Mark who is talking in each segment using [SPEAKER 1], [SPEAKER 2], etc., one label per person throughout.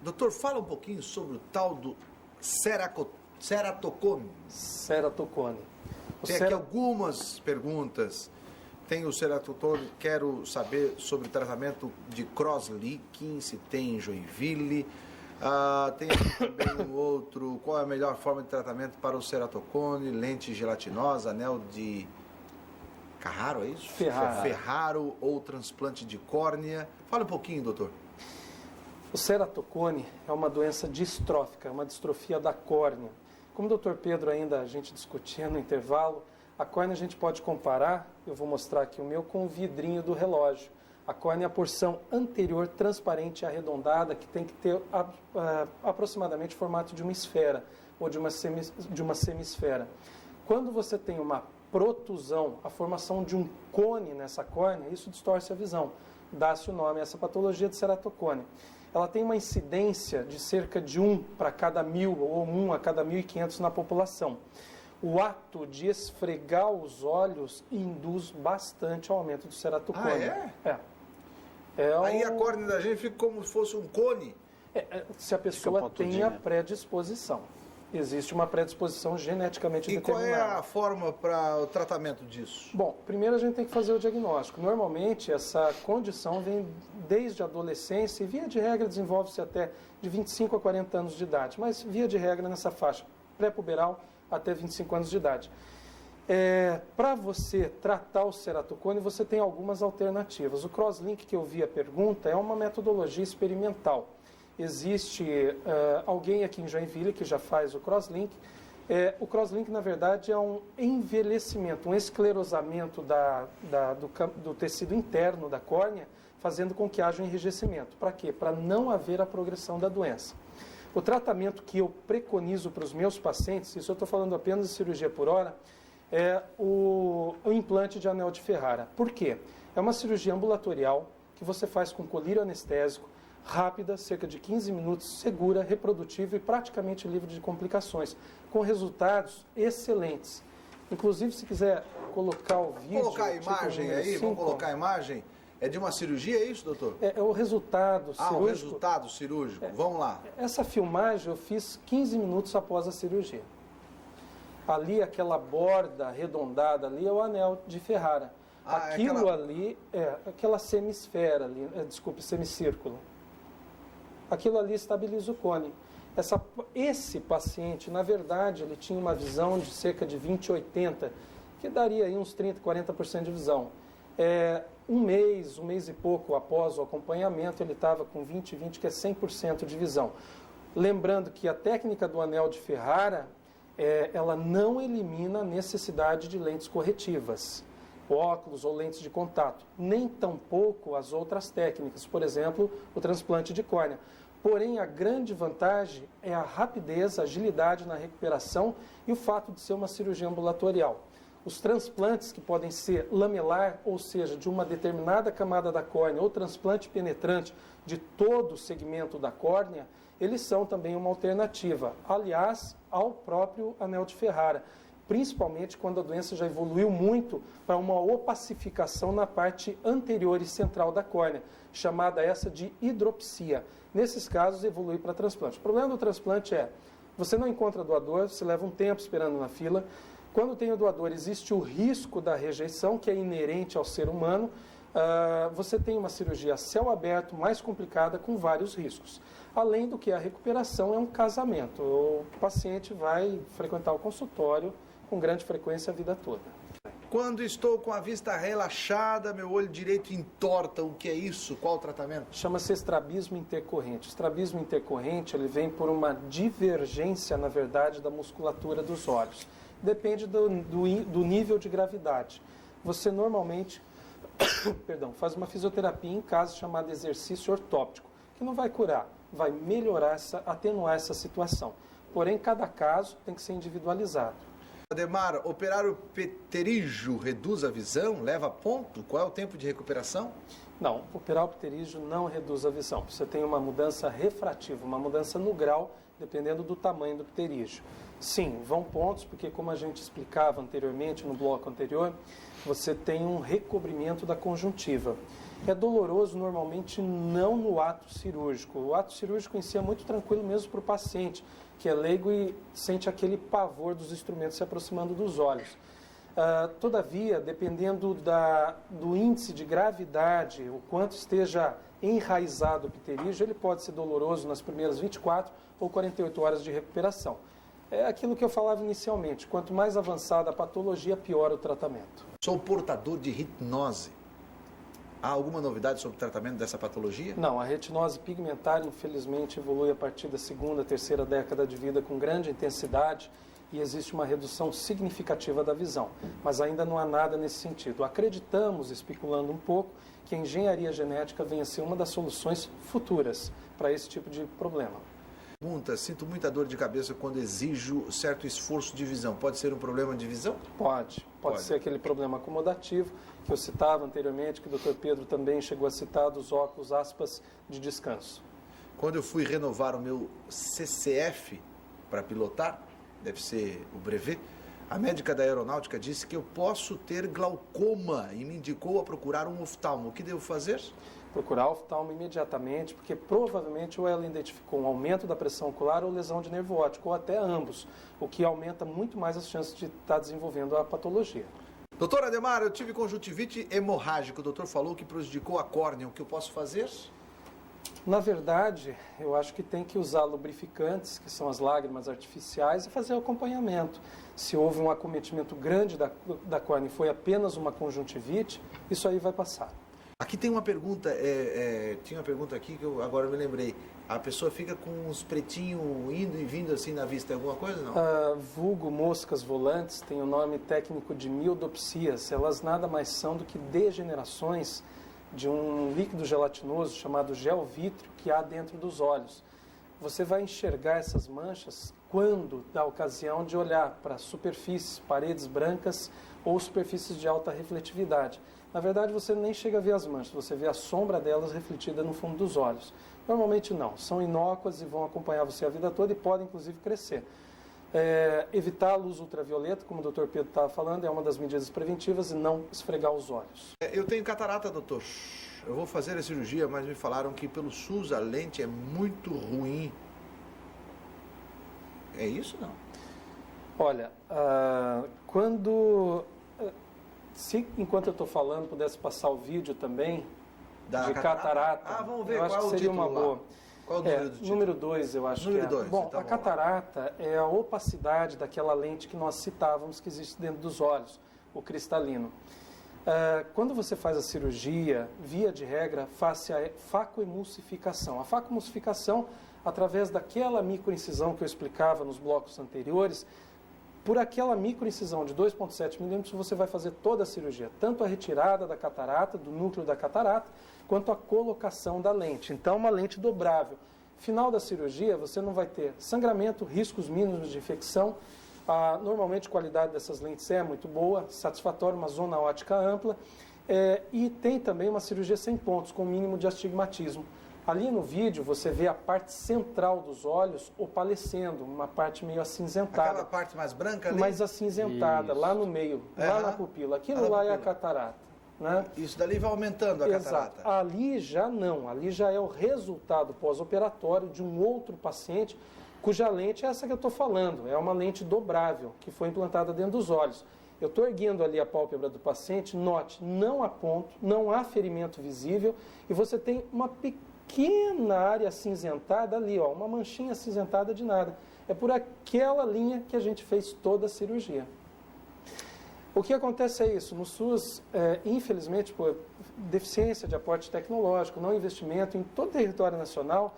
[SPEAKER 1] Doutor, fala um pouquinho sobre o tal do ceratocone.
[SPEAKER 2] Ceratocone.
[SPEAKER 1] Tem aqui algumas perguntas. Tem o ceratocone, quero saber sobre o tratamento de cross-linking, se tem em Joinville. Tem aqui também um outro, qual é a melhor forma de tratamento para o ceratocone, lente gelatinosa, anel de Carraro, é isso? Ferraro ou transplante de córnea. Fala um pouquinho, doutor.
[SPEAKER 2] O ceratocone é uma doença distrófica, uma distrofia da córnea. Como o doutor Pedro ainda a gente discutia no intervalo, a córnea a gente pode comparar, eu vou mostrar aqui o meu, com o vidrinho do relógio. A córnea é a porção anterior transparente e arredondada que tem que ter aproximadamente o formato de uma esfera ou de uma semisfera. Quando você tem uma protusão, a formação de um cone nessa córnea, isso distorce a visão. Dá-se o nome a essa patologia de ceratocone. Ela tem uma incidência de cerca de 1 para cada 1.000 ou 1 a cada 1.500 na população. O ato de esfregar os olhos induz bastante ao aumento do ceratocone.
[SPEAKER 1] Aí a córnea da gente fica como se fosse um cone?
[SPEAKER 2] Se a pessoa tem a predisposição. Existe uma predisposição geneticamente determinada.
[SPEAKER 1] E qual é a forma para o tratamento disso?
[SPEAKER 2] Bom, primeiro a gente tem que fazer o diagnóstico. Normalmente essa condição vem desde a adolescência e via de regra desenvolve-se até de 25 a 40 anos de idade, mas via de regra nessa faixa pré-puberal até 25 anos de idade. Para você tratar o ceratocone, você tem algumas alternativas. O crosslink que eu vi a pergunta é uma metodologia experimental. Existe alguém aqui em Joinville que já faz o crosslink. O crosslink, na verdade, é um envelhecimento, um esclerosamento do tecido interno da córnea, fazendo com que haja um enrijecimento. Para quê? Para não haver a progressão da doença. O tratamento que eu preconizo para os meus pacientes, isso eu estou falando apenas de cirurgia por hora, é o implante de anel de Ferrara. Por quê? É uma cirurgia ambulatorial que você faz com colírio anestésico, rápida, cerca de 15 minutos, segura, reprodutível e praticamente livre de complicações, com resultados excelentes. Inclusive, se quiser colocar o vídeo...
[SPEAKER 1] Vamos colocar a imagem aí, vamos colocar a imagem. É de uma cirurgia, é isso, doutor?
[SPEAKER 2] É o resultado cirúrgico.
[SPEAKER 1] O resultado cirúrgico. Vamos lá.
[SPEAKER 2] Essa filmagem eu fiz 15 minutos após a cirurgia. Ali, aquela borda arredondada ali é o anel de Ferrara. Aquilo ali é aquela semisfera ali, semicírculo. Aquilo ali estabiliza o cone. Esse paciente, na verdade, ele tinha uma visão de cerca de 20/80, que daria aí uns 30%, 40% de visão. Um mês e pouco após o acompanhamento, ele estava com 20/20, que é 100% de visão. Lembrando que a técnica do anel de Ferrara, ela não elimina a necessidade de lentes corretivas, óculos ou lentes de contato, nem tampouco as outras técnicas, por exemplo, o transplante de córnea. Porém, a grande vantagem é a rapidez, a agilidade na recuperação e o fato de ser uma cirurgia ambulatorial. Os transplantes que podem ser lamelar, ou seja, de uma determinada camada da córnea, ou transplante penetrante de todo o segmento da córnea, eles são também uma alternativa, aliás, ao próprio anel de Ferrara, principalmente quando a doença já evoluiu muito para uma opacificação na parte anterior e central da córnea, chamada essa de hidropsia. Nesses casos, evolui para transplante. O problema do transplante você não encontra doador, você leva um tempo esperando na fila. Quando tem o doador, existe o risco da rejeição, que é inerente ao ser humano. Você tem uma cirurgia a céu aberto, mais complicada, com vários riscos. Além do que a recuperação é um casamento. O paciente vai frequentar o consultório com grande frequência a vida toda.
[SPEAKER 1] Quando estou com a vista relaxada, meu olho direito entorta, o que é isso? Qual o tratamento?
[SPEAKER 2] Chama-se estrabismo intercorrente. O estrabismo intercorrente, ele vem por uma divergência, na verdade, da musculatura dos olhos. Depende do nível de gravidade. Você normalmente faz uma fisioterapia em casa chamada exercício ortóptico, que não vai curar, vai melhorar, atenuar essa situação. Porém, cada caso tem que ser individualizado.
[SPEAKER 1] Ademar, operar o pterígio reduz a visão? Leva a ponto? Qual é o tempo de recuperação?
[SPEAKER 2] Não, operar o pterígio não reduz a visão. Você tem uma mudança refrativa, uma mudança no grau, dependendo do tamanho do pterígio. Sim, vão pontos, porque como a gente explicava anteriormente, no bloco anterior, você tem um recobrimento da conjuntiva. É doloroso normalmente não no ato cirúrgico. O ato cirúrgico em si é muito tranquilo mesmo para o paciente, que é leigo e sente aquele pavor dos instrumentos se aproximando dos olhos. Todavia, dependendo do índice de gravidade, o quanto esteja enraizado o pterígio, ele pode ser doloroso nas primeiras 24 ou 48 horas de recuperação. É aquilo que eu falava inicialmente, quanto mais avançada a patologia, pior o tratamento.
[SPEAKER 1] Sou portador de retinose. Há alguma novidade sobre o tratamento dessa patologia?
[SPEAKER 2] Não, a retinose pigmentar, infelizmente, evolui a partir da segunda, terceira década de vida com grande intensidade e existe uma redução significativa da visão, mas ainda não há nada nesse sentido. Acreditamos, especulando um pouco, que a engenharia genética venha a ser uma das soluções futuras para esse tipo de problema.
[SPEAKER 1] Pergunta: sinto muita dor de cabeça quando exijo certo esforço de visão. Pode ser um problema de visão?
[SPEAKER 2] Pode ser aquele problema acomodativo que eu citava anteriormente, que o Dr. Pedro também chegou a citar, dos óculos aspas de descanso.
[SPEAKER 1] Quando eu fui renovar o meu CCF para pilotar, deve ser o brevet, a médica da aeronáutica disse que eu posso ter glaucoma e me indicou a procurar um oftalmo. O que devo fazer? Procurar
[SPEAKER 2] oftalmo imediatamente, porque provavelmente ou ela identificou um aumento da pressão ocular ou lesão de nervo óptico, ou até ambos, o que aumenta muito mais as chances de estar desenvolvendo a patologia.
[SPEAKER 1] Doutor Ademar, eu tive conjuntivite hemorrágica. O doutor falou que prejudicou a córnea. O que eu posso fazer?
[SPEAKER 2] Na verdade, eu acho que tem que usar lubrificantes, que são as lágrimas artificiais, e fazer o acompanhamento. Se houve um acometimento grande da córnea e foi apenas uma conjuntivite, isso aí vai passar.
[SPEAKER 1] Aqui tem uma pergunta, tinha uma pergunta aqui que eu agora me lembrei. A pessoa fica com uns pretinhos indo e vindo assim na vista, é alguma coisa, não?
[SPEAKER 2] Vulgo moscas volantes, tem o nome técnico de miodopsias. Elas nada mais são do que degenerações de um líquido gelatinoso chamado gel vítreo que há dentro dos olhos. Você vai enxergar essas manchas quando dá ocasião de olhar para superfícies, paredes brancas ou superfícies de alta refletividade. Na verdade, você nem chega a ver as manchas, você vê a sombra delas refletida no fundo dos olhos. Normalmente não, são inócuas e vão acompanhar você a vida toda e podem inclusive crescer. Evitar a luz ultravioleta, como o Dr. Pedro estava falando, é uma das medidas preventivas, e não esfregar os olhos.
[SPEAKER 1] Eu tenho catarata, doutor. Eu vou fazer a cirurgia, mas me falaram que pelo SUS a lente é muito ruim. É isso, não?
[SPEAKER 2] Olha, se enquanto eu estou falando pudesse passar o vídeo também de catarata,
[SPEAKER 1] vamos ver
[SPEAKER 2] eu acho
[SPEAKER 1] qual
[SPEAKER 2] que seria uma boa.
[SPEAKER 1] Lá. Qual o número do título?
[SPEAKER 2] Número 2, eu acho
[SPEAKER 1] número
[SPEAKER 2] que é.
[SPEAKER 1] 2,
[SPEAKER 2] Bom,
[SPEAKER 1] então
[SPEAKER 2] a catarata é a opacidade daquela lente que nós citávamos que existe dentro dos olhos, o cristalino. Quando você faz a cirurgia, via de regra, faz-se a facoemulsificação. A facoemulsificação, através daquela microincisão que eu explicava nos blocos anteriores, por aquela microincisão de 2,7 milímetros, você vai fazer toda a cirurgia, tanto a retirada da catarata, do núcleo da catarata, quanto a colocação da lente. Então, uma lente dobrável. Final da cirurgia, você não vai ter sangramento, riscos mínimos de infecção. Normalmente, a qualidade dessas lentes é muito boa, satisfatória, uma zona óptica ampla. E tem também uma cirurgia sem pontos, com mínimo de astigmatismo. Ali no vídeo, você vê a parte central dos olhos opalecendo, uma parte meio acinzentada.
[SPEAKER 1] Aquela parte mais branca ali?
[SPEAKER 2] Mais acinzentada, lá no meio, lá na pupila. Aquilo lá é a catarata. Né?
[SPEAKER 1] Isso dali vai aumentando a catarata.
[SPEAKER 2] Exato. Ali já não, ali já é o resultado pós-operatório de um outro paciente cuja lente é essa que eu estou falando, é uma lente dobrável que foi implantada dentro dos olhos. Eu estou erguendo ali a pálpebra do paciente, note, não há ponto, não há ferimento visível e você tem uma pequena área acinzentada ali, ó, uma manchinha acinzentada de nada. É por aquela linha que a gente fez toda a cirurgia. O que acontece é isso, no SUS, infelizmente, por deficiência de aporte tecnológico, não investimento em todo o território nacional,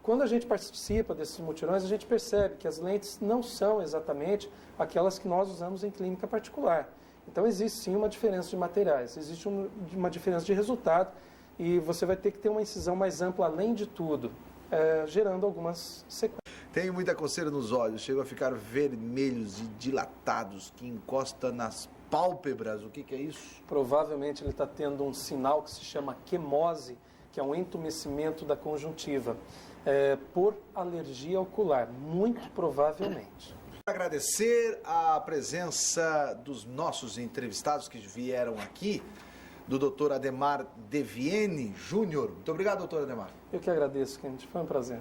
[SPEAKER 2] quando a gente participa desses mutirões, a gente percebe que as lentes não são exatamente aquelas que nós usamos em clínica particular. Então, existe sim uma diferença de materiais, existe uma diferença de resultado e você vai ter que ter uma incisão mais ampla além de tudo, gerando algumas sequências.
[SPEAKER 1] Tenho muita coceira nos olhos, chego a ficar vermelhos e dilatados, que encosta nas pálpebras. O que é isso?
[SPEAKER 2] Provavelmente ele está tendo um sinal que se chama quemose, que é um entumecimento da conjuntiva, por alergia ocular, muito provavelmente.
[SPEAKER 1] Agradecer a presença dos nossos entrevistados que vieram aqui. do Dr. Ademar Deviene Júnior. Muito obrigado, doutor Ademar.
[SPEAKER 2] Eu que agradeço, Kennedy. Foi um prazer.